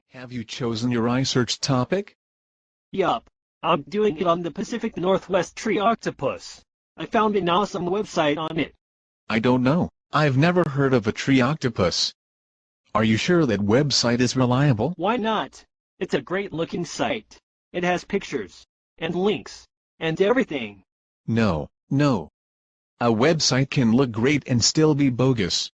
Have you chosen your iSearch topic? Yup. I'm doing it on the Pacific Northwest tree octopus. I found an awesome website on it. I don't know. I've never heard of a tree octopus. Are you sure that website is reliable? Why not? It's a great looking site. It has pictures, and links, and everything. No. A website can look great and still be bogus.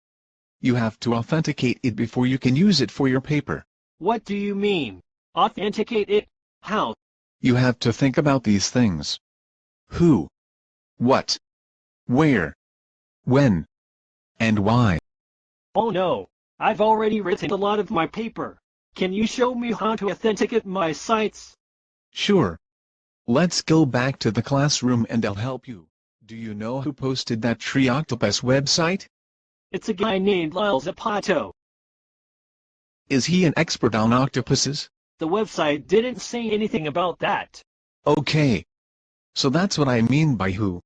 You have to authenticate it before you can use it for your paper. What do you mean? Authenticate it? How? You have to think about these things. Who? What? Where? When? And why? Oh no, I've already written a lot of my paper. Can you show me how to authenticate my sites? Sure. Let's go back to the classroom and I'll help you. Do you know who posted that tree octopus website? It's a guy named Lyle Zapato. Is he an expert on octopuses? The website didn't say anything about that. Okay. So that's what I mean by who.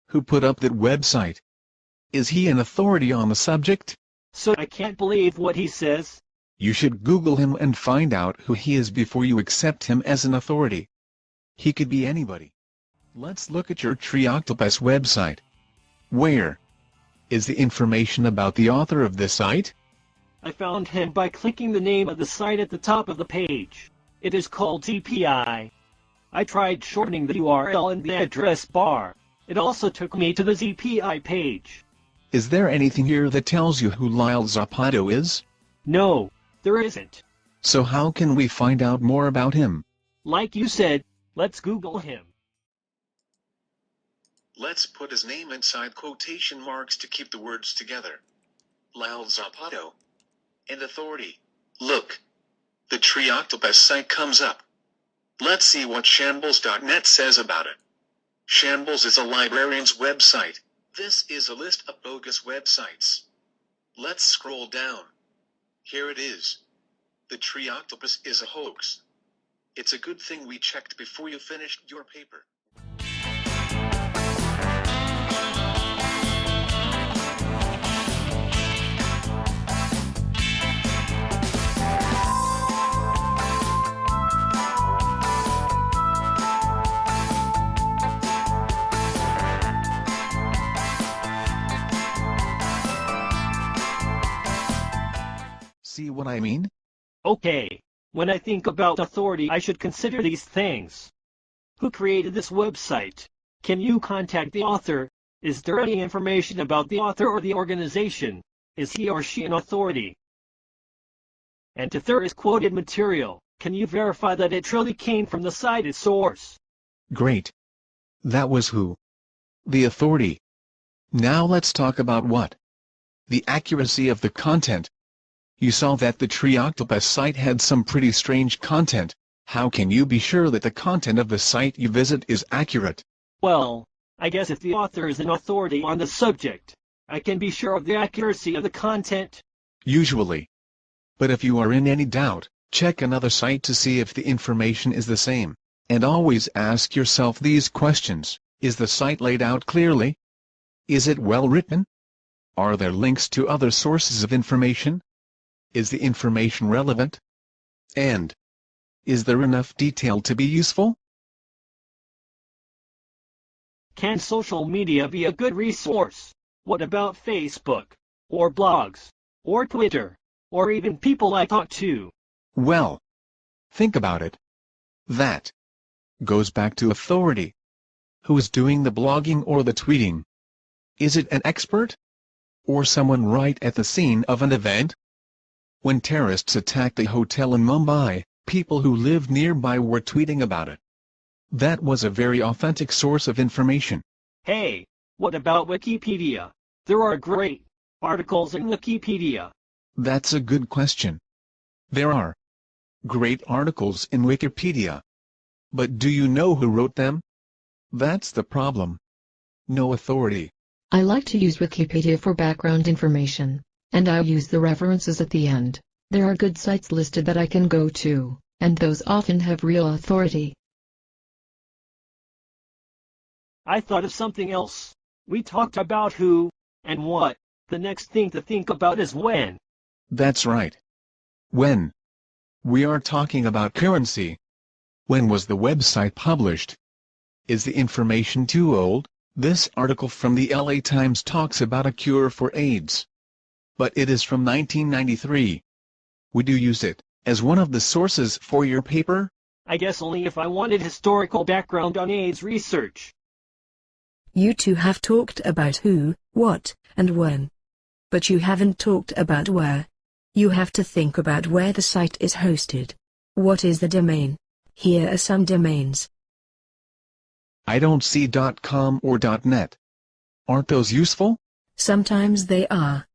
Who put up that website? Is he an authority on the subject? So I can't believe what he says. You should Google him and find out who he is before you accept him as an authority. He could be anybody. Let's look at your tree octopus website. Where is the information about the author of this site? I found him by clicking the name of the site at the top of the page. It is called ZPI. I tried shortening the URL in the address bar. It also took me to the ZPI page. Is there anything here that tells you who Lyle Zapato is? No, there isn't. So how can we find out more about him? Like you said, let's Google him. Let's put his name inside quotation marks to keep the words together. Lyle Zapato. And authority. Look. The tree octopus site comes up. Let's see what shambles.net says about it. Shambles is a librarian's website. This is a list of bogus websites. Let's scroll down. Here it is. The tree octopus is a hoax. It's a good thing we checked before you finished your paper. See what I mean? Okay, when I think about authority, I should consider these things. Who created this website? Can you contact the author? Is there any information about the author or the organization? Is he or she an authority? And if there is quoted material, can you verify that it truly came from the cited source? Great. That was who. The authority. Now let's talk about what? The accuracy of the content. You saw that the tree octopus site had some pretty strange content. How can you be sure that the content of the site you visit is accurate? Well, I guess if the author is an authority on the subject, I can be sure of the accuracy of the content. Usually. But if you are in any doubt, check another site to see if the information is the same. And always ask yourself these questions. Is the site laid out clearly? Is it well written? Are there links to other sources of information? Is the information relevant? And is there enough detail to be useful? Can social media be a good resource? What about Facebook, or blogs, or Twitter, or even people I talk to? Well, think about it. That goes back to authority. Who is doing the blogging or the tweeting? Is it an expert? Or someone right at the scene of an event? When terrorists attacked a hotel in Mumbai, people who lived nearby were tweeting about it. That was a very authentic source of information. Hey, what about Wikipedia? There are great articles in Wikipedia. That's a good question. There are great articles in Wikipedia. But do you know who wrote them? That's the problem. No authority. I like to use Wikipedia for background information, and I'll use the references at the end. There are good sites listed that I can go to, and those often have real authority. I thought of something else. We talked about who and what. The next thing to think about is when. That's right. When? We are talking about currency. When was the website published? Is the information too old? This article from the LA Times talks about a cure for AIDS. But it is from 1993. Would you use it as one of the sources for your paper? I guess only if I wanted historical background on AIDS research. You two have talked about who, what, and when. But you haven't talked about where. You have to think about where the site is hosted. What is the domain? Here are some domains. I don't see .com or .net. Aren't those useful? Sometimes they are.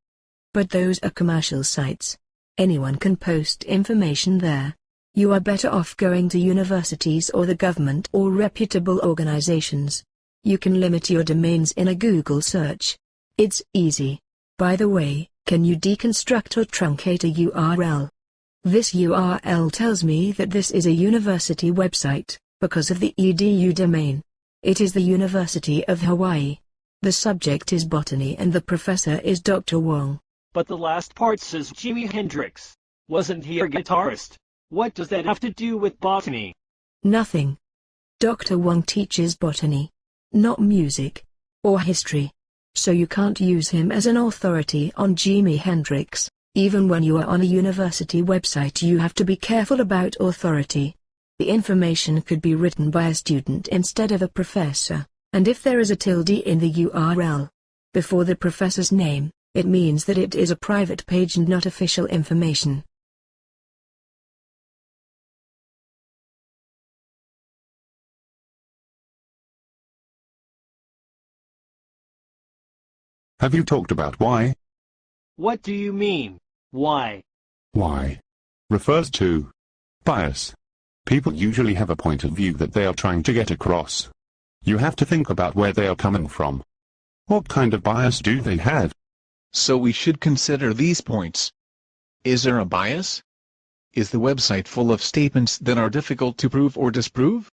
But those are commercial sites. Anyone can post information there. You are better off going to universities or the government or reputable organizations. You can limit your domains in a Google search. It's easy. By the way, can you deconstruct or truncate a URL? This URL tells me that this is a university website, because of the edu domain. It is the University of Hawaii. The subject is botany and the professor is Dr. Wong. But the last part says Jimi Hendrix. Wasn't he a guitarist? What does that have to do with botany? Nothing. Dr. Wong teaches botany, not music or history. So you can't use him as an authority on Jimi Hendrix. Even when you are on a university website, you have to be careful about authority. The information could be written by a student instead of a professor, and if there is a tilde in the URL before the professor's name, it means that it is a private page and not official information. Have you talked about why? What do you mean? Why? Why refers to bias. People usually have a point of view that they are trying to get across. You have to think about where they are coming from. What kind of bias do they have? So we should consider these points. Is there a bias? Is the website full of statements that are difficult to prove or disprove?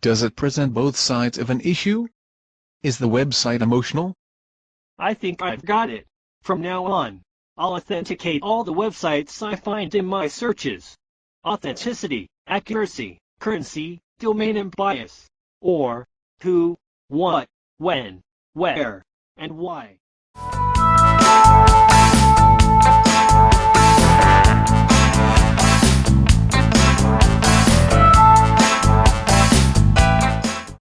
Does it present both sides of an issue? Is the website emotional? I think I've got it. From now on, I'll authenticate all the websites I find in my searches. Authenticity, accuracy, currency, domain and bias. Or, who, what, when, where, and why.